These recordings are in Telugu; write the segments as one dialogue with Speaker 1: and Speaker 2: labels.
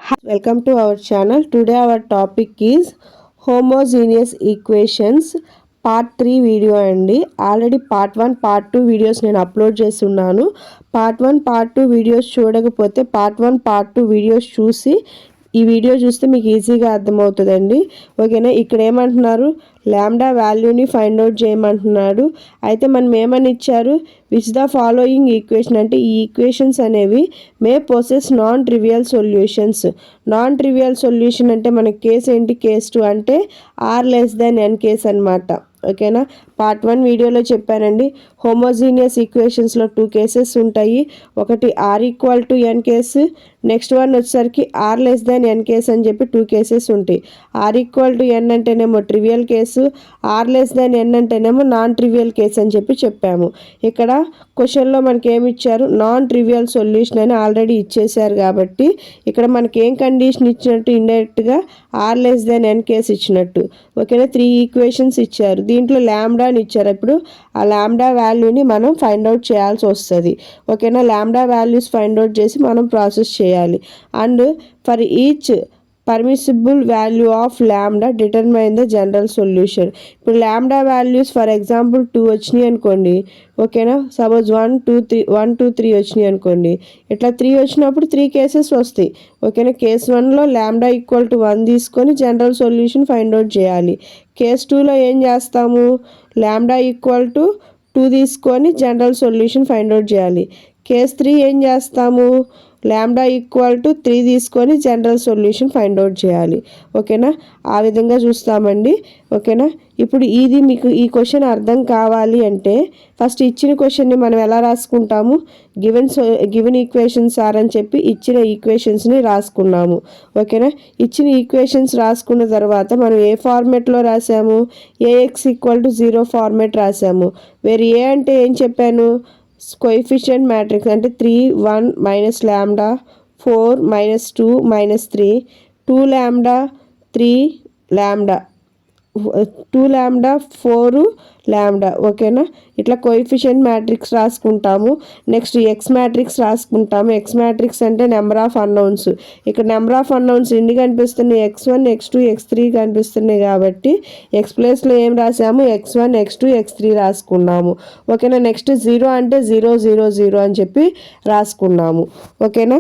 Speaker 1: Hi, welcome to our channel. Today our topic is homogeneous equations part 3 video అండి. ఆల్రెడీ పార్ట్ 1 పార్ట్ 2 వీడియోస్ నేను అప్లోడ్ చేసి ఉన్నాను. పార్ట్ 1 పార్ట్ 2 వీడియోస్ చూడకపోతే పార్ట్ 1 పార్ట్ 2 వీడియోస్ చూసి ఈ వీడియో చూస్తే మీకు ఈజీగా అర్థమవుతుందండి. ఓకేనా. ఇక్కడ ఏమంటున్నారు, లాంబ్డా వాల్యూని ఫైండ్ అవుట్ చేయమంటున్నాడు. అయితే మనం ఏమని ఇచ్చారు, విచ్ ద ఫాలోయింగ్ ఈక్వేషన్ అంటే ఈ ఈక్వేషన్స్ అనేవి may possess non trivial solutions. Non trivial solution అంటే మన కేస్ ఏంటి, కేస్ 2 అంటే r less than n case అనమాట. ఓకేనా. పార్ట్ 1 వీడియోలో చెప్పానండి, హోమోజీనియస్ ఈక్వేషన్స్లో 2 కేసెస్ ఉంటాయి. ఒకటి r equal to n case, next one వచ్చేసరికి r less than n case అని చెప్పి 2 కేసెస్ ఉంటాయి. ఆర్ ఈక్వల్ టు ఎన్ అంటేనేమో trivial case, r less than n అంటేనేమో నాన్ ట్రివియల్ కేసు అని చెప్పి చెప్పాము. ఇక్కడ క్వశ్చన్లో మనకి ఏమి ఇచ్చారు, నాన్ ట్రివియల్ సొల్యూషన్ అని ఆల్రెడీ ఇచ్చేసారు కాబట్టి ఇక్కడ మనకి ఏం కండిషన్ ఇచ్చినట్టు, ఇండైరెక్ట్గా r less than n case ఇచ్చినట్టు. ఓకేనా. 3 ఈక్వేషన్స్ ఇచ్చారు, దీంట్లో ల్యాంబ్డా అని ఇచ్చారు. ఇప్పుడు ఆ ల్యాంబ్డా వాల్యూని మనం ఫైండ్ అవుట్ చేయాల్సి వస్తుంది. ఓకేనా. ల్యాంబ్డా వాల్యూస్ ఫైండ్ అవుట్ చేసి మనం ప్రాసెస్ చేయాలి. And for each permissible value of lambda determine the general solution. ఇప్పుడు ల్యాంబ్డా వాల్యూస్ ఫర్ ఎగ్జాంపుల్ 2 వచ్చినాయి అనుకోండి. ఓకేనా. సపోజ్ 1 2 3 వచ్చినాయి అనుకోండి. ఇట్లా 3 వచ్చినప్పుడు 3 కేసెస్ వస్తాయి. ఓకేనా. కేస్ 1లో ల్యాంబ్డా ఈక్వల్ టు 1 తీసుకొని జనరల్ సొల్యూషన్ ఫైండ్ అవుట్ చేయాలి. కేస్ 2లో ఏం చేస్తాము, ల్యాంబ్డా ఈక్వల్ టు 2 తీసుకొని జనరల్ సొల్యూషన్ ఫైండ్ అవుట్ చేయాలి. కేస్ 3 ఏం చేస్తాము, ల్యాంబ్డా ఈక్వల్ టు 3 తీసుకొని జనరల్ సొల్యూషన్ ఫైండ్ అవుట్ చేయాలి. ఓకేనా. ఆ విధంగా చూస్తామండి. ఓకేనా. ఇప్పుడు ఇది మీకు ఈ క్వశ్చన్ అర్థం కావాలి అంటే ఫస్ట్ ఇచ్చిన క్వశ్చన్ని మనం ఎలా రాసుకుంటాము, గివెన్ ఈక్వేషన్స్ ఆర్ అని చెప్పి ఇచ్చిన ఈక్వేషన్స్ని రాసుకున్నాము. ఓకేనా. ఇచ్చిన ఈక్వేషన్స్ రాసుకున్న తర్వాత మనం ఏ ఫార్మేట్లో రాసాము, ఏఎక్స్ ఈక్వల్ టు 0 ఫార్మేట్ రాసాము. వేరు ఏ అంటే ఏం చెప్పాను, కోఎఫిషియంట్ మ్యాట్రిక్స్ అంటే 3 1 minus lambda 4 minus 2 minus 3 2 lambda 3 lambda 2 lambda 4 lambda. ఓకేనా. ఇట్లా కోఎఫిషియంట్ మ్యాట్రిక్స్ రాసుకుంటాము. నెక్స్ట్ ఎక్స్ మ్యాట్రిక్స్ రాసుకుంటాము. ఎక్స్ మ్యాట్రిక్స్ అంటే నెంబర్ ఆఫ్ అన్నౌన్స్. ఇక్కడ నెంబర్ ఆఫ్ అన్నౌన్స్ ఎన్ని కనిపిస్తున్నాయి, x1 x2 x3 కనిపిస్తున్నాయి కాబట్టి ఎక్స్ ప్లేస్లో ఏం రాసాము, x1 x2 x3 రాసుకున్నాము. ఓకేనా. నెక్స్ట్ 0 అంటే 0 0 0 అని చెప్పి రాసుకున్నాము. ఓకేనా.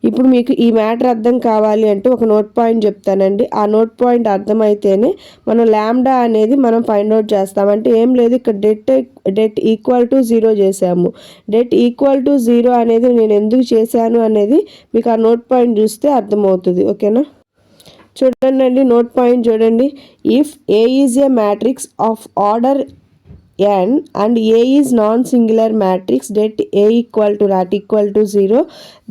Speaker 1: ఇప్పుడు మీకు ఈ మ్యాటర్ అర్థం కావాలి అంటే ఒక నోట్ పాయింట్ చెప్తానండి. ఆ నోట్ పాయింట్ అర్థమైతేనే మనం ల్యాంబ్డా అనేది మనం ఫైండ్ అవుట్ చేస్తామంటే ఏం లేదు, ఇక్కడ డెట్ ఈక్వల్ టు 0 చేసాము. డెట్ ఈక్వల్ టు 0 అనేది నేను ఎందుకు చేశాను అనేది మీకు ఆ నోట్ పాయింట్ చూస్తే అర్థమవుతుంది. ఓకేనా. చూడండి, నోట్ పాయింట్ చూడండి. If A is a matrix of order n and A is non-singular matrix det A equal to not equal to 0,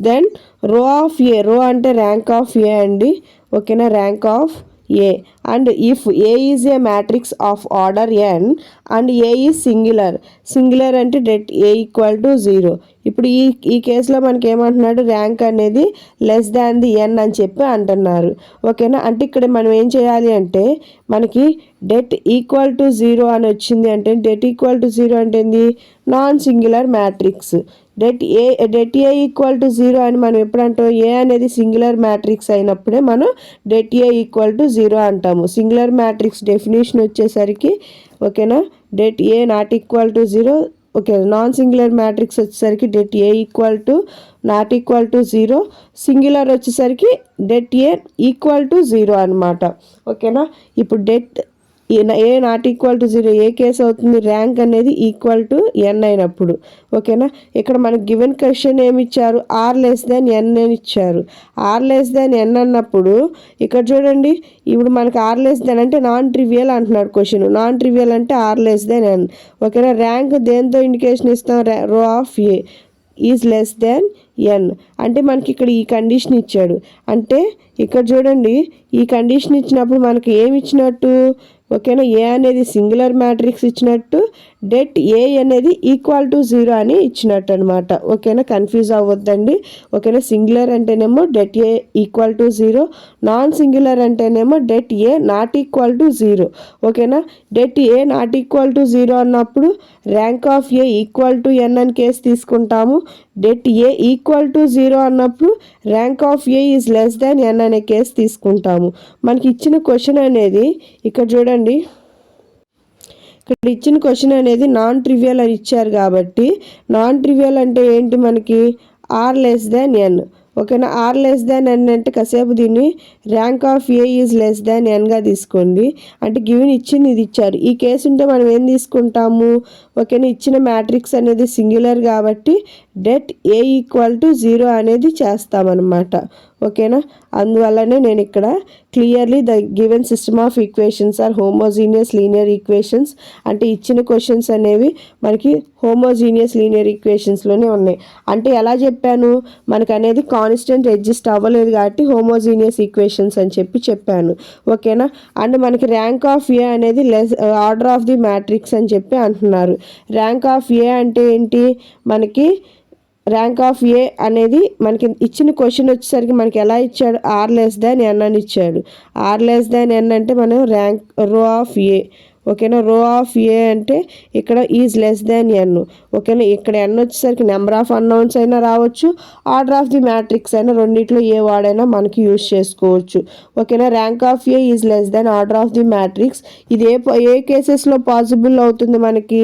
Speaker 1: then row of A, row అంటే rank of A అండి. ఓకేనా. rank of A. and if A is a matrix of order n and A is singular అంటే det A equal to 0. ఇప్పుడు ఈ కేసులో మనకి ఏమంటున్నాడు, ర్యాంక్ అనేది లెస్ దాన్ ది n అని చెప్పి అంటున్నారు. ఓకేనా. అంటే ఇక్కడ మనం ఏం చేయాలి అంటే మనకి det ఈక్వల్ టు 0 అని వచ్చింది అంటే det ఈక్వల్ టు 0 అంటే ఏంది, non singular matrix. det A equal to 0 అని మనం ఎప్పుడంటాం, ఏ అనేది సింగులర్ మ్యాట్రిక్స్ అయినప్పుడే మనం det A ఈక్వల్ టు 0 అంటాము. సింగులర్ మ్యాట్రిక్స్ డెఫినేషన్ వచ్చేసరికి ఓకేనా, det A not equal to 0. Okay. Non singular matrix వచ్చేసరికి det A equal to not equal to 0. Singular వచ్చేసరికి det A ఈక్వల్ టు 0 అనమాట. ఓకేనా. ఇప్పుడు det A not equal to 0 A case అవుతుంది, ర్యాంక్ అనేది ఈక్వల్ టు n అయినప్పుడు. ఓకేనా. ఇక్కడ మనకు గివెన్ క్వశ్చన్ ఏమి ఇచ్చారు, ఆర్ లెస్ దెన్ ఎన్ అని ఇచ్చారు. ఆర్ లెస్ దెన్ ఎన్ అన్నప్పుడు ఇక్కడ చూడండి, ఇప్పుడు మనకు ఆర్ లెస్ దెన్ అంటే నాన్ ట్రివియల్ అంటున్నాడు క్వశ్చన్. నాన్ ట్రివియల్ అంటే ఆర్ లెస్ దెన్ ఎన్. ఓకేనా. ర్యాంక్ దేంతో ఇండికేషన్ ఇస్తాం, rho of A is less than n. అంటే మనకి ఇక్కడ ఈ కండిషన్ ఇచ్చాడు. అంటే ఇక్కడ చూడండి, ఈ కండిషన్ ఇచ్చినప్పుడు మనకి ఏమి ఇచ్చినట్టు, ఓకేనా. ఏ అనేది సింగులర్ మ్యాట్రిక్స్ ఇచ్చినట్టు, డెట్ ఏ అనేది ఈక్వల్ టు 0 అని ఇచ్చినట్టు అనమాట. ఓకేనా, కన్ఫ్యూజ్ అవ్వద్దండి. ఓకేనా, సింగులర్ అంటేనేమో det A equal to 0, non singular అంటేనేమో det A not equal to 0. ఓకేనా, det A not equal to 0 అన్నప్పుడు rank of A equal to n అని కేసు తీసుకుంటాము. డెట్ ఏ ఈక్వల్ టు 0 అన్నప్పుడు rank of A is less than n అనే కేసు తీసుకుంటాము. మనకి ఇచ్చిన క్వశ్చన్ అనేది ఇక్కడ చూడండి, ఇక్కడ ఇచ్చిన క్వశ్చన్ అనేది నాన్ ట్రివియల్ అని ఇచ్చారు కాబట్టి, నాన్ ట్రివియల్ అంటే ఏంటి మనకి ఆర్ లెస్ దాన్ ఎన్. ఓకేనా, ఆర్ లెస్ దాన్ ఎన్ అంటే కాసేపు దీన్ని rank of A is less than ఎన్గా తీసుకోండి. అంటే గివెన్ ఇచ్చింది ఇది ఇచ్చారు. ఈ కేసు ఉంటే మనం ఏం తీసుకుంటాము, ఓకేనా, ఇచ్చిన మ్యాట్రిక్స్ అనేది సింగులర్ కాబట్టి డెట్ ఏ ఈక్వల్ టు 0 అనేది చేస్తామన్నమాట. ఓకేనా, అందువల్లనే నేను ఇక్కడ clearly the given system of equations are homogeneous linear equations అంటే ఇచ్చిన క్వశ్చన్స్ అనేవి మనకి హోమోజీనియస్ లీనియర్ ఈక్వేషన్స్లోనే ఉన్నాయి. అంటే ఎలా చెప్పాను, మనకు అనేది కాన్స్టెంట్ ఎగ్జిస్ట్ అవ్వలేదు కాబట్టి హోమోజీనియస్ ఈక్వేషన్స్ అని చెప్పాను. ఓకేనా, అండ్ మనకి ర్యాంక్ ఆఫ్ ఏ అనేది ఆర్డర్ ఆఫ్ ది మ్యాట్రిక్స్ అని చెప్పి అంటున్నారు. ర్యాంక్ ఆఫ్ ఏ అంటే ఏంటి, మనకి ర్యాంక్ ఆఫ్ ఏ అనేది మనకి ఇచ్చిన క్వశ్చన్ వచ్చేసరికి మనకి ఎలా ఇచ్చాడు, ఆర్ లెస్ దాన్ ఎన్ అని ఇచ్చాడు. ఆర్ లెస్ దాన్ ఎన్ అంటే మనం ర్యాంక్ రో ఆఫ్ ఏ. ఓకేనా, రో ఆఫ్ ఏ అంటే ఇక్కడ ఈజ్ లెస్ దాన్ ఎన్. ఓకేనా, ఇక్కడ ఎన్ వచ్చేసరికి నెంబర్ ఆఫ్ అన్నౌన్స్ అయినా రావచ్చు, ఆర్డర్ ఆఫ్ ది మ్యాట్రిక్స్ అయినా, రెండిట్లో ఏ వాడైనా మనకి యూజ్ చేసుకోవచ్చు. ఓకేనా, rank of A is less than order of the matrix. ఇది ఏ కేసెస్లో పాసిబుల్ అవుతుంది మనకి,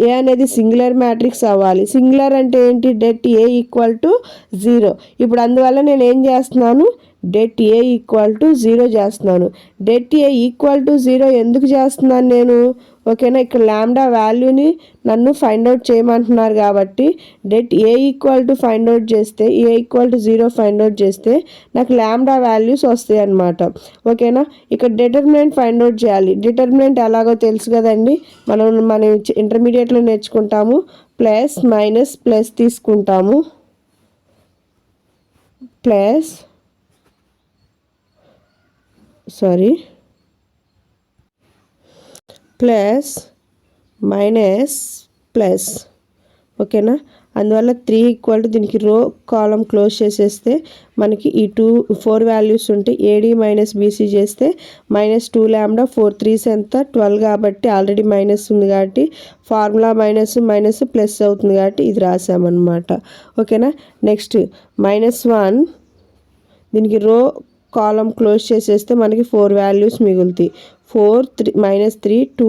Speaker 1: ఏ అనేది సింగులర్ మ్యాట్రిక్స్ అవ్వాలి. సింగులర్ అంటే ఏంటి, డెట్ ఏ ఈక్వల్ టు 0. ఇప్పుడు అందువల్ల నేను ఏం చేస్తున్నాను, డెట్ ఏ ఈక్వల్ టు 0 చేస్తున్నాను. డెట్ ఏ ఈక్వల్ టు 0 ఎందుకు చేస్తున్నాను నేను, ఓకేనా, ఇక్కడ ల్యాండా వాల్యూని నన్ను ఫైండ్ అవుట్ చేయమంటున్నారు కాబట్టి debt A equal to find out చేస్తే, ఏ ఈక్వల్ టు 0 ఫైండ్ అవుట్ చేస్తే నాకు ల్యాండా వాల్యూస్ వస్తాయి అన్నమాట. ఓకేనా, ఇక్కడ డిటర్మినెంట్ ఫైండ్ అవుట్ చేయాలి. డిటర్మినెంట్ ఎలాగో తెలుసు కదండి, మనం ఇంటర్మీడియట్లో నేర్చుకుంటాము. ప్లస్ మైనస్ ప్లస్ తీసుకుంటాము, ప్లస్ మైనస్ ప్లస్. ఓకేనా, అందువల్ల 3 ఈక్వల్ టు దీనికి రో కాలం క్లోజ్ చేసేస్తే మనకి ఈ 4 వాల్యూస్ ఉంటే ఏడీ మైనస్ బీసీ చేస్తే -2 లాంబ్డా 4 3s ఎంత 12 కాబట్టి ఆల్రెడీ మైనస్ ఉంది కాబట్టి ఫార్ములా మైనస్ ప్లస్ అవుతుంది కాబట్టి ఇది రాసామన్నమాట. ఓకేనా, నెక్స్ట్ -1 దీనికి రో కాలం క్లోజ్ చేసేస్తే మనకి 4 వాల్యూస్ మిగులుతాయి. 3 2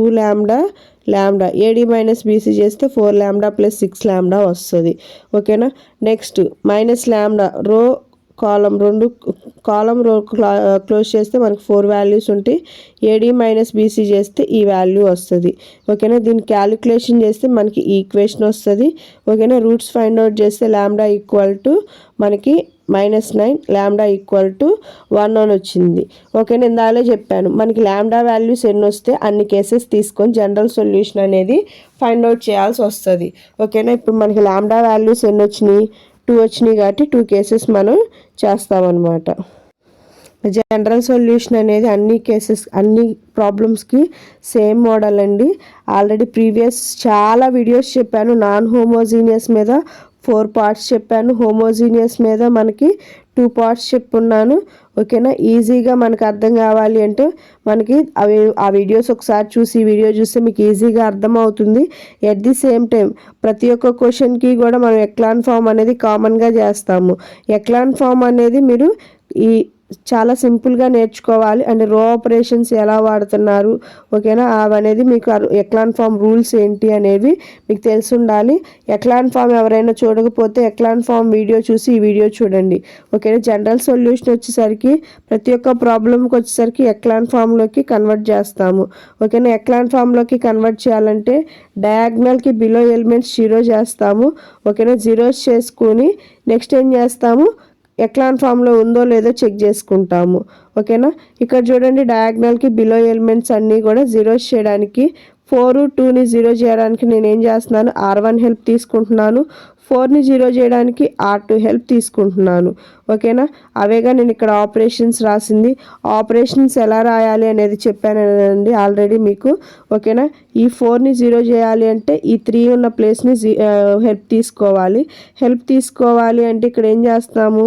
Speaker 1: లాంబ్డా ఏడీ మైనస్ బీసీ చేస్తే 4 లాంబ్డా ప్లస్ 6 లాంబ్డా వస్తుంది. ఓకేనా, నెక్స్ట్ మైనస్ లాంబ్డా రో కాలం రో క్లోజ్ చేస్తే మనకి 4 వాల్యూస్ ఉంటాయి. ఏడీ మైనస్ బీసీ చేస్తే ఈ వాల్యూ వస్తుంది. ఓకేనా, దీన్ని క్యాలిక్యులేషన్ చేస్తే మనకి ఈక్వేషన్ వస్తుంది. ఓకేనా, రూట్స్ ఫైండ్ అవుట్ చేస్తే లాంబ్డా ఈక్వల్ టు మనకి -9 లాంబ్డా ఈక్వల్ టు 1 అని వచ్చింది. ఓకేనా, ఇందాలో చెప్పాను మనకి లాంబ్డా వాల్యూస్ ఎన్ని వస్తే అన్ని కేసెస్ తీసుకొని జనరల్ సొల్యూషన్ అనేది ఫైండ్ అవుట్ చేయాల్సి వస్తుంది. ఓకేనా, ఇప్పుడు మనకి లాంబ్డా వాల్యూస్ ఎన్ని వచ్చినాయి, 2 వచ్చినాయి కాబట్టి 2 కేసెస్ మనం చేస్తామన్నమాట. జనరల్ సొల్యూషన్ అనేది అన్ని ప్రాబ్లమ్స్కి సేమ్ మోడల్ అండి. ఆల్రెడీ ప్రీవియస్ చాలా వీడియోస్ చెప్పాను. నాన్ హోమోజీనియస్ మీద 4 పార్ట్స్ చెప్పాను, హోమోజీనియస్ మీద మనకి 2 పార్ట్స్ చెప్పున్నాను. ఓకేనా, ఈజీగా మనకు అర్థం కావాలి అంటే మనకి ఆ వీడియోస్ ఒకసారి చూసి ఈ వీడియో చూస్తే మీకు ఈజీగా అర్థమవుతుంది. ఎట్ ది సేమ్ టైం ప్రతి ఒక్క క్వశ్చన్కి కూడా మనం ఎక్లాన్ ఫామ్ అనేది కామన్గా చేస్తాము. ఎక్లాన్ ఫామ్ అనేది మీరు చాలా సింపుల్గా నేర్చుకోవాలి. అండ్ రో ఆపరేషన్స్ ఎలా వాడుతున్నారు, ఓకేనా, అవనేది మీకు ఎక్లాన్ ఫామ్ రూల్స్ ఏంటి అనేవి మీకు తెలిసి ఉండాలి. ఎక్లాన్ ఫామ్ ఎవరైనా చూడకపోతే ఎక్లాన్ ఫామ్ వీడియో చూసి ఈ వీడియో చూడండి. ఓకేనా, జనరల్ సొల్యూషన్ వచ్చేసరికి ప్రతి ఒక్క ప్రాబ్లంకి వచ్చేసరికి ఎక్లాన్ ఫామ్లోకి కన్వర్ట్ చేస్తాము. ఓకేనా, ఎక్లాన్ ఫామ్లోకి కన్వర్ట్ చేయాలంటే డయాగ్నల్కి బిలో ఎలిమెంట్స్ 0 చేస్తాము. ఓకేనా, 0s చేసుకొని నెక్స్ట్ ఏం చేస్తాము, ఎక్లాన్ ఫామ్లో ఉందో లేదో చెక్ చేసుకుంటాము. ఓకేనా, ఇక్కడ చూడండి డయాగ్నల్కి బిలో ఎలిమెంట్స్ అన్నీ కూడా 0s చేయడానికి 4 2ని 0 చేయడానికి నేను ఏం చేస్తున్నాను, R1 హెల్ప్ తీసుకుంటున్నాను. 4ని 0 చేయడానికి R2 హెల్ప్ తీసుకుంటున్నాను. ఓకేనా, అవేగా నేను ఇక్కడ ఆపరేషన్స్ రాసింది. ఆపరేషన్స్ ఎలా రాయాలి అనేది చెప్పానండి ఆల్రెడీ మీకు. ఓకేనా, ఈ 4ని 0 చేయాలి అంటే ఈ 3 ఉన్న ప్లేస్ని హెల్ప్ తీసుకోవాలి. హెల్ప్ తీసుకోవాలి అంటే ఇక్కడ ఏం చేస్తున్నాము,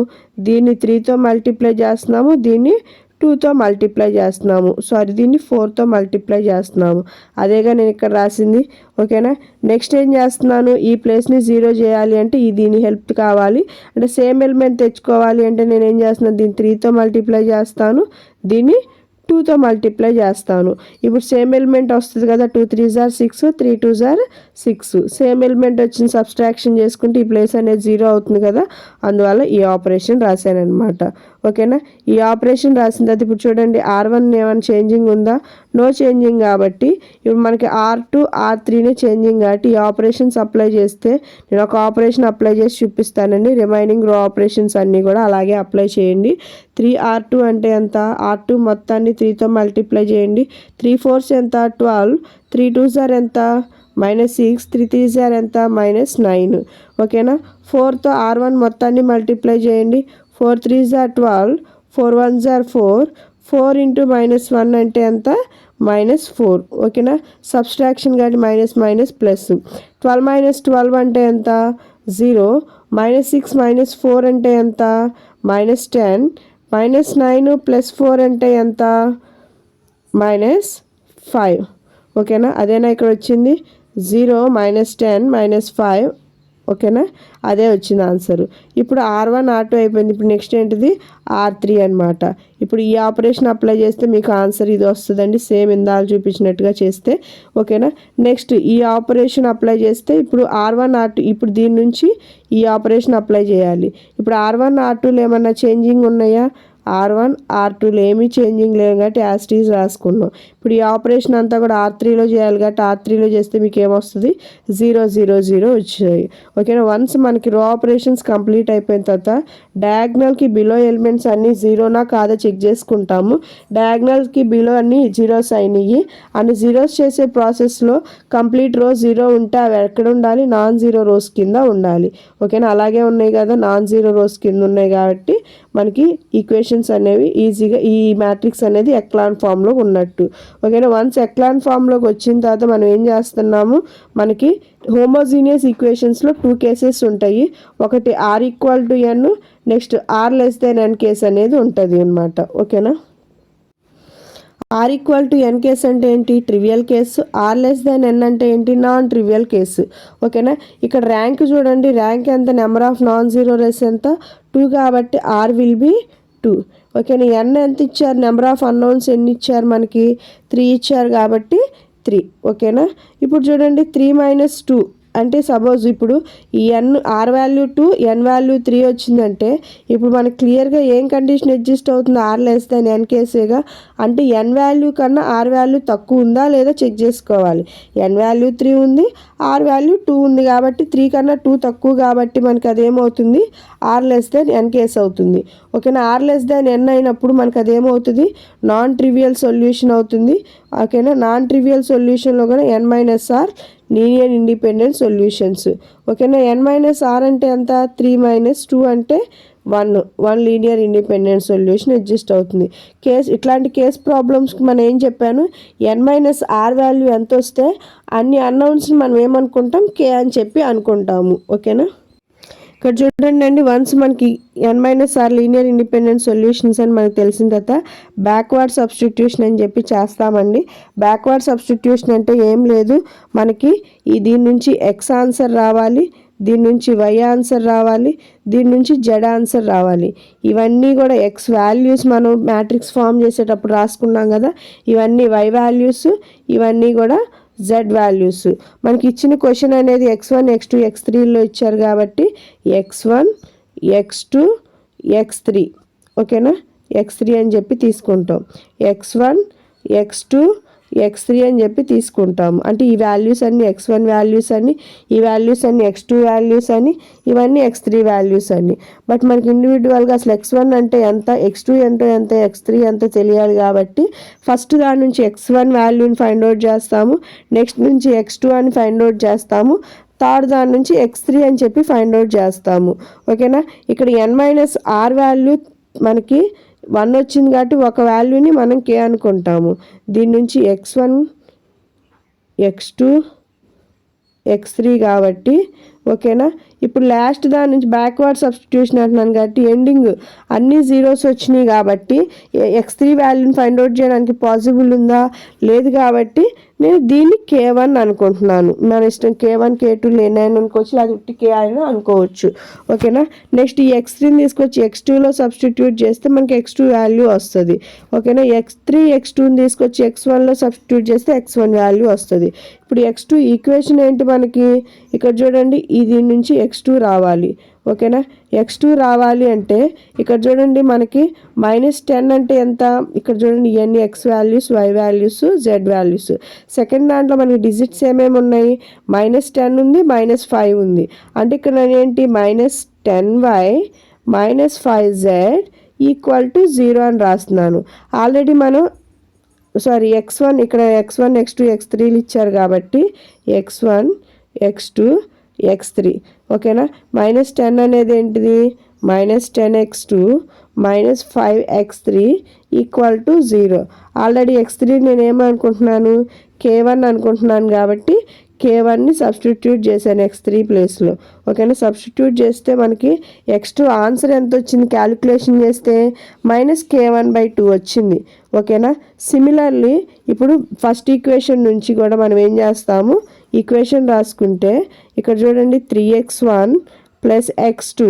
Speaker 1: దీన్ని 3తో మల్టిప్లై చేస్తున్నాము, దీన్ని 2తో మల్టిప్లై చేస్తున్నాము, దీన్ని 4తో మల్టిప్లై చేస్తున్నాము. అదేగా నేను ఇక్కడ రాసింది. ఓకేనా, నెక్స్ట్ ఏం చేస్తున్నాను, ఈ ప్లేస్ని 0 చేయాలి అంటే దీని హెల్ప్ కావాలి. అంటే సేమ్ ఎలిమెంట్ తెచ్చుకోవాలి అంటే నేను ఏం చేస్తున్నాను, దీన్ని 3తో మల్టిప్లై చేస్తాను, దీన్ని 2తో మల్టిప్లై చేస్తాను. ఇప్పుడు సేమ్ ఎలిమెంట్ వస్తుంది కదా, 2 3s are 6, 3 2s are 6. Same element వచ్చిన సబ్స్ట్రాక్షన్ చేసుకుంటే ఈ ప్లేస్ అనేది 0 అవుతుంది కదా, అందువల్ల ఈ ఆపరేషన్ రాశాను అనమాట. ఓకేనా, ఈ ఆపరేషన్ రాసిన తర్వాత ఇప్పుడు చూడండి R1 ఏమైనా చేంజింగ్ ఉందా, నో చేంజింగ్. కాబట్టి ఇప్పుడు మనకి R2 R3నే చేంజింగ్ కాబట్టి ఈ ఆపరేషన్స్ అప్లై చేస్తే నేను ఒక ఆపరేషన్ అప్లై చేసి చూపిస్తానండి. రిమైనింగ్ రో ఆపరేషన్స్ అన్నీ కూడా అలాగే అప్లై చేయండి. 3R2 అంటే ఎంత, R2 మొత్తాన్ని 3తో మల్టిప్లై చేయండి. 3 4s ఎంత, 12. 3 2s are ఎంత, -6. 3 3s are ఎంత, -9. ఓకేనా, 4తో R1 మొత్తాన్ని మల్టిప్లై చేయండి. 4 3s are 12. 4 1s are 4. 4 into -1 అంటే ఎంత, -4. ఓకేనా, సబ్స్ట్రాక్షన్ కానీ మైనస్ ప్లస్. 12 - 12 అంటే ఎంత, 0. -6 - 4 అంటే ఎంత, -10. -9 + 4 అంటే ఎంత, -5. ఓకేనా, అదేనా ఇక్కడ వచ్చింది 0 -10 -5. ఓకేనా, అదే వచ్చింది ఆన్సర్. ఇప్పుడు R1 R2 అయిపోయింది. ఇప్పుడు నెక్స్ట్ ఏంటిది, R3 అనమాట. ఇప్పుడు ఈ ఆపరేషన్ అప్లై చేస్తే మీకు ఆన్సర్ ఇది వస్తుందండి, సేమ్ ఇందాక చూపించినట్టుగా చేస్తే. ఓకేనా, నెక్స్ట్ ఈ ఆపరేషన్ అప్లై చేస్తే ఇప్పుడు R1 R2, ఇప్పుడు దీని నుంచి ఈ ఆపరేషన్ అప్లై చేయాలి. ఇప్పుడు R1 R2లో ఏమన్నా చేంజింగ్ ఉన్నాయా, R1 R2లో ఏమీ చేంజింగ్ లేవు కాబట్టి యాజ్ ఇట్ ఈజ్ రాసుకున్నాం. ఇప్పుడు ఈ ఆపరేషన్ అంతా కూడా R3లో చేయాలి కాబట్టి R3లో చేస్తే మీకు ఏమొస్తుంది, 0 0 0 వచ్చాయి. ఓకేనా, వన్స్ మనకి రో ఆపరేషన్స్ కంప్లీట్ అయిపోయిన తర్వాత డయాగ్నల్కి బిలో ఎలిమెంట్స్ అన్నీ 0నా కాదా చెక్ చేసుకుంటాము. డయాగ్నల్కి బిలో అన్నీ 0s అయినాయి. అన్ని 0s చేసే ప్రాసెస్లో కంప్లీట్ రో 0 ఉంటే అవి ఎక్కడ ఉండాలి, నాన్ జీరో రోస్ కింద ఉండాలి. ఓకేనా, అలాగే ఉన్నాయి కదా, నాన్ జీరో రోస్ కింద ఉన్నాయి కాబట్టి మనకి ఈక్వేషన్స్ అనేవి ఈజీగా, ఈ మ్యాట్రిక్స్ అనేది ఎక్లాన్ ఫామ్లో ఉన్నట్టు. ఓకేనా, వన్స్ ఎక్లాన్ ఫామ్లోకి వచ్చిన తర్వాత మనం ఏం చేస్తున్నాము, మనకి హోమోజీనియస్ ఈక్వేషన్స్లో 2 కేసెస్ ఉంటాయి. ఒకటి R=n, నెక్స్ట్ R<n కేస్ అనేది ఉంటుంది అనమాట. ఓకేనా, R=n కేస్ అంటే ఏంటి, ట్రివియల్ కేసు. R<n అంటే ఏంటి, నాన్ ట్రివియల్ కేసు. ఓకేనా, ఇక్కడ ర్యాంక్ చూడండి, ర్యాంక్ ఎంత, number of non zero rows ఎంత, 2 కాబట్టి R will be 2. ఓకేనా, n ఎంత ఇచ్చారు, నెంబర్ ఆఫ్ అన్నోన్స్ ఎన్ని ఇచ్చారు, మనకి 3 ఇచ్చారు కాబట్టి 3. ఓకేనా, ఇప్పుడు చూడండి 3 - 2 అంటే సపోజ్ ఇప్పుడు ఈ R వాల్యూ 2 n వాల్యూ 3 వచ్చిందంటే ఇప్పుడు మనకి క్లియర్గా ఏం కండిషన్ ఎగ్జిస్ట్ అవుతుంది, R<n కేసేగా. అంటే n వాల్యూ కన్నా R వాల్యూ తక్కువ ఉందా లేదా చెక్ చేసుకోవాలి. n వాల్యూ 3 ఉంది, R వాల్యూ 2 ఉంది కాబట్టి 3 కన్నా 2 తక్కువ కాబట్టి మనకి అదేమవుతుంది, R<n కేస్ అవుతుంది. ఓకేనా, R<n అయినప్పుడు మనకి అదేమవుతుంది, నాన్ ట్రివియల్ సొల్యూషన్ అవుతుంది. ఓకేనా, నాన్ ట్రివియల్ సొల్యూషన్లో కూడా n - R linear independent solutions. ఓకేనా, n - R అంటే ఎంత, 3 - 2 అంటే 1 లీనియర్ ఇండిపెండెంట్ సొల్యూషన్ ఎగ్జిస్ట్ అవుతుంది. ఇట్లాంటి కేస్ ప్రాబ్లమ్స్కి మనం ఏం చెప్పాను, n - R వాల్యూ ఎంత వస్తే అన్ని అన్నౌన్స్ని మనం ఏమనుకుంటాం, k అని చెప్పి అనుకుంటాము. ఓకేనా, ఇక్కడ చూడండి అండి, వన్స్ మనకి n - R linear independent solutions అని మనకు తెలిసిన తర్వాత బ్యాక్వర్డ్ సబ్స్టిట్యూషన్ అని చెప్పి చేస్తామండి. బ్యాక్వర్డ్ సబ్స్టిట్యూషన్ అంటే ఏం లేదు, మనకి దీని నుంచి x ఆన్సర్ రావాలి, దీని నుంచి y ఆన్సర్ రావాలి, దీని నుంచి z ఆన్సర్ రావాలి. ఇవన్నీ కూడా x వాల్యూస్ మనం మ్యాట్రిక్స్ ఫామ్ చేసేటప్పుడు రాసుకున్నాం కదా, ఇవన్నీ y వాల్యూస్, ఇవన్నీ కూడా z వాల్యూస్. మనకి ఇచ్చిన క్వశ్చన్ అనేది x1 x2 x3లో ఇచ్చారు కాబట్టి x1 x2 x3. ఓకేనా, x3 అని చెప్పి తీసుకుంటాం, x1 x2 x3 అని చెప్పి తీసుకుంటాము. అంటే ఈ వాల్యూస్ అన్ని x1 వాల్యూస్ అని, ఈ వాల్యూస్ అన్ని x2 వాల్యూస్ అని, ఇవన్నీ x3 వాల్యూస్ అని. బట్ మనకి ఇండివిజువల్గా అసలు x1 అంటే ఎంత, x2 అంటే ఎంత, x3 ఎంత తెలియాలి కాబట్టి ఫస్ట్ దాని నుంచి x1 వాల్యూని ఫైండ్ అవుట్ చేస్తాము, నెక్స్ట్ నుంచి x2 అని ఫైండ్ అవుట్ చేస్తాము, థర్డ్ దాని నుంచి x3 అని చెప్పి ఫైండ్ అవుట్ చేస్తాము. ఓకేనా. ఇక్కడ n-r వాల్యూ మనకి 1 వచ్చింది కాబట్టి ఒక వాల్యూని మనం k అనుకుంటాము. దీని నుంచి x1 x2 x3 కాబట్టి ఓకేనా. ఇప్పుడు లాస్ట్ దాని నుంచి బ్యాక్వర్డ్ సబ్స్టిట్యూషన్ అంటున్నాను కాబట్టి ఎండింగ్ అన్ని జీరోస్ వచ్చినాయి కాబట్టి x3 వాల్యూని ఫైండ్ అవుట్ చేయడానికి పాసిబుల్ ఉందా, లేదు కాబట్టి నేను దీన్ని k1 అనుకుంటున్నాను. మన ఇష్టం k1 k2 లేనని అనుకోవచ్చు, లేకపోతే k అయినా అనుకోవచ్చు. ఓకేనా. నెక్స్ట్ ఈ x3ని తీసుకొచ్చి x2లో సబ్స్టిట్యూట్ చేస్తే మనకి x2 వాల్యూ వస్తుంది. ఓకేనా. x3 x2ని తీసుకొచ్చి x1లో సబ్స్టిట్యూట్ చేస్తే x1 వాల్యూ వస్తుంది. ఇప్పుడు x2 ఈక్వేషన్ ఏంటి మనకి ఇక్కడ చూడండి, ఇది నుంచి x2 రావాలి. ఓకేనా. x2 రావాలి అంటే ఇక్కడ చూడండి మనకి -10 అంటే ఎంత, ఇక్కడ చూడండి ఇవన్నీ x values y values z values. Second దాంట్లో మనకి డిజిట్స్ ఏమేమి ఉన్నాయి, -10 ఉంది, -5 ఉంది. అంటే ఇక్కడ ఏంటి -10y -5z = 0 అని రాస్తున్నాను. ఆల్రెడీ మనం x1 ఇక్కడ x1 x2 x3లు ఇచ్చారు కాబట్టి x1 x2 x3. ఓకేనా. -10 అనేది ఏంటిది -10x2 -5x3 = 0. ఆల్రెడీ x3 నేను ఏమనుకుంటున్నాను k1 అనుకుంటున్నాను కాబట్టి k1ని సబ్స్టిట్యూట్ చేశాను x3 ప్లేస్లో. ఓకేనా. సబ్స్టిట్యూట్ చేస్తే మనకి x2 ఆన్సర్ ఎంత వచ్చింది క్యాలిక్యులేషన్ చేస్తే -k1/2 వచ్చింది. ఓకేనా. సిమిలర్లీ ఇప్పుడు ఫస్ట్ ఈక్వేషన్ నుంచి కూడా మనం ఏం చేస్తాము, ఈక్వేషన్ రాసుకుంటే ఇక్కడ చూడండి 3x1 + x2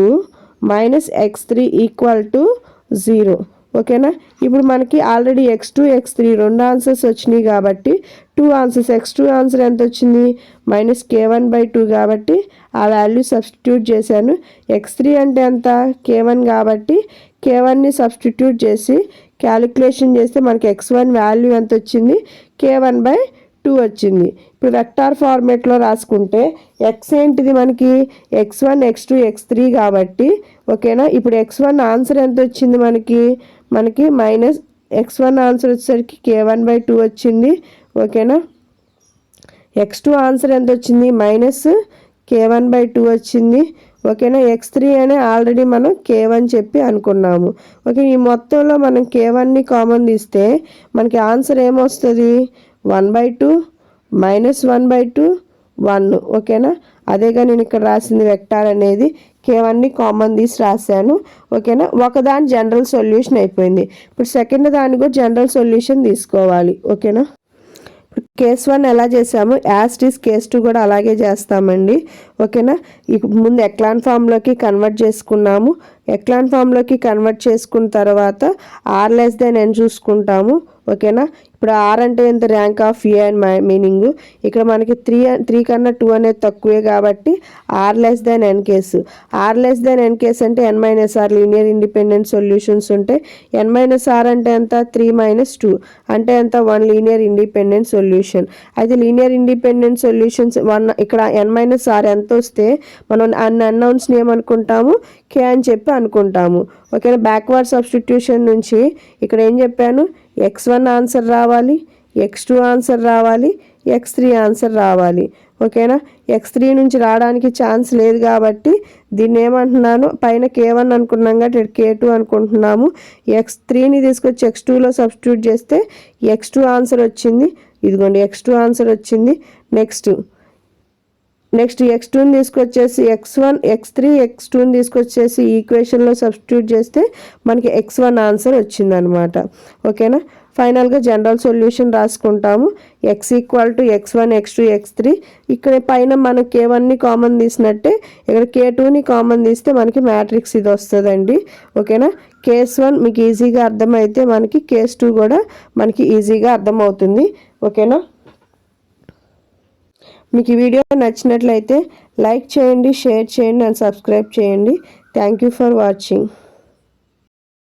Speaker 1: - x3 = 0. ఓకేనా. ఇప్పుడు మనకి ఆల్రెడీ x2 x3 రెండు ఆన్సర్స్ వచ్చినాయి కాబట్టి 2 ఆన్సర్స్, x2 ఆన్సర్ ఎంత వచ్చింది -k1/2 కాబట్టి ఆ వాల్యూ సబ్స్టిట్యూట్ చేశాను. x3 అంటే ఎంత k1 కాబట్టి k1ని సబ్స్టిట్యూట్ చేసి క్యాలిక్యులేషన్ చేస్తే మనకి x1 వాల్యూ ఎంత వచ్చింది k1/2 వచ్చింది. ఇప్పుడు వెక్టార్ ఫార్మేట్లో రాసుకుంటే x ఏంటిది మనకి x1 x2 x3 కాబట్టి ఓకేనా. ఇప్పుడు x1 ఆన్సర్ ఎంత వచ్చింది మనకి -x1 ఆన్సర్ వచ్చేసరికి k1/2 వచ్చింది. ఓకేనా. x2 ఆన్సర్ ఎంత వచ్చింది -k1/2 వచ్చింది. ఓకేనా. x3 అనే ఆల్రెడీ మనం k1 చెప్పి అనుకున్నాము. ఓకే. ఈ మొత్తంలో మనం k1ని కామన్ తీస్తే మనకి ఆన్సర్ ఏమొస్తుంది 1/2 -1/2 1. ఓకేనా. అదేగా నేను ఇక్కడ రాసింది వెక్టార్ అనేది k1ని కామన్ తీసి రాశాను. ఓకేనా. ఒకదాని జనరల్ సొల్యూషన్ అయిపోయింది. ఇప్పుడు సెకండ్ దాని కూడా జనరల్ సొల్యూషన్ తీసుకోవాలి. ఓకేనా. కేస్ 1 ఎలా చేసాము యాజ్ ఇట్ ఈస్ కేస్ 2 కూడా అలాగే చేస్తామండి. ఓకేనా. ముందు ఎక్లాన్ ఫామ్లోకి కన్వర్ట్ చేసుకున్నాము. ఎక్లాన్ ఫామ్లోకి కన్వర్ట్ చేసుకున్న తర్వాత r<n చూసుకుంటాము. ఓకేనా. ఇప్పుడు r అంటే ఎంత ర్యాంక్ ఆఫ్ ఏ అని మీనింగ్. ఇక్కడ మనకి 3 కన్నా 2 అనేది తక్కువే కాబట్టి r<n కేసు. r<n కేసు అంటే n-r లీనియర్ ఇండిపెండెంట్ సొల్యూషన్స్ ఉంటాయి. n-r అంటే ఎంత 3 - 2 అంటే ఎంత 1 లీనియర్ ఇండిపెండెంట్ సొల్యూషన్. అయితే లీనియర్ ఇండిపెండెంట్ సొల్యూషన్స్ 1 ఇక్కడ n-r ఎంత వస్తే మనం అన్ని అన్నౌన్స్ని ఏమనుకుంటాము k అని చెప్పి అనుకుంటాము. ఓకేనా. బ్యాక్వర్డ్ సబ్స్టిట్యూషన్ నుంచి ఇక్కడ ఏం చెప్పాను x1 ఆన్సర్ రావాలి, x2 ఆన్సర్ రావాలి, x3 ఆన్సర్ రావాలి. ఓకేనా. x3 నుంచి రావడానికి ఛాన్స్ లేదు కాబట్టి దీన్ని ఏమంటున్నాను పైన k1 అనుకున్నాం కాబట్టి k2 అనుకుంటున్నాము. x3ని తీసుకొచ్చి x2లో సబ్స్టిట్యూట్ చేస్తే x2 ఆన్సర్ వచ్చింది. ఇదిగోండి x2 ఆన్సర్ వచ్చింది. నెక్స్ట్ x2ని తీసుకొచ్చేసి x1 x3 x2ని తీసుకొచ్చేసి ఈక్వేషన్లో సబ్స్టిట్యూట్ చేస్తే మనకి x1 ఆన్సర్ వచ్చిందనమాట. ఓకేనా. ఫైనల్గా general solution రాసుకుంటాము. x = x1 x2 x3. ఇక్కడ పైన మనం k1ని కామన్ తీసినట్టే ఇక్కడ k2ని కామన్ తీస్తే మనకి మ్యాట్రిక్స్ ఇది వస్తుందండి. ఓకేనా. కేస్ 1 మీకు ఈజీగా అర్థమైతే మనకి కేస్ 2 కూడా మనకి ఈజీగా అర్థమవుతుంది. ఓకేనా. మీకు ఈ వీడియో నచ్చినట్లయితే లైక్ చేయండి, షేర్ చేయండి అండ్ సబ్స్క్రైబ్ చేయండి. Thank you for watching.